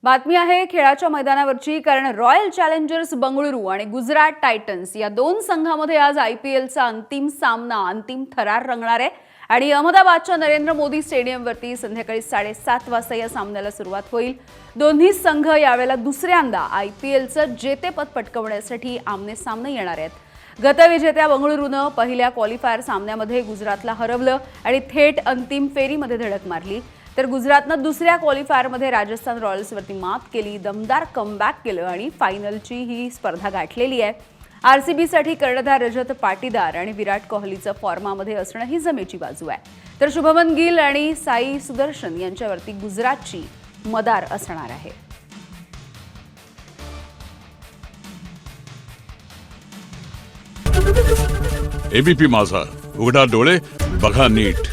बातमी आहे खेळाच्या मैदानावरची, कारण रॉयल चॅलेंजर्स बंगळुरू आणि गुजरात टायटन्स या दोन संघांमध्ये आज आयपीएलचा अंतिम सामना, अंतिम थरार रंगणार आहे आणि अहमदाबादच्या नरेंद्र मोदी स्टेडियमवरती संध्याकाळी 7:30 वाजता या सामन्याला सुरुवात होईल। दोन्ही संघ यावेळेला दुसऱ्यांदा आयपीएलचं जेतेपद पटकावण्यासाठी आमने-सामने येणार आहेत। गतविजेत्या बंगळुरूनं पहिल्या क्वालिफायर सामन्यामध्ये गुजरातला हरवलं आणि थेट अंतिम फेरीमध्ये धडक मारली, तर गुजरातनं दुसऱ्या क्वालिफायरमध्ये राजस्थान रॉयल्सवरती मात केली, दमदार कमबॅक केलं आणि फायनलची ही स्पर्धा गाठलेली आहे। आरसीबीसाठी कर्णधार रजत पाटीदार आणि विराट कोहलीचं फॉर्मामध्ये असणं ही जमेची बाजू आहे, तर शुभमन गिल आणि साई सुदर्शन यांच्यावरती गुजरातची मदार असणार आहे। एबीपी माझा, उघडा डोळे बघा नीट।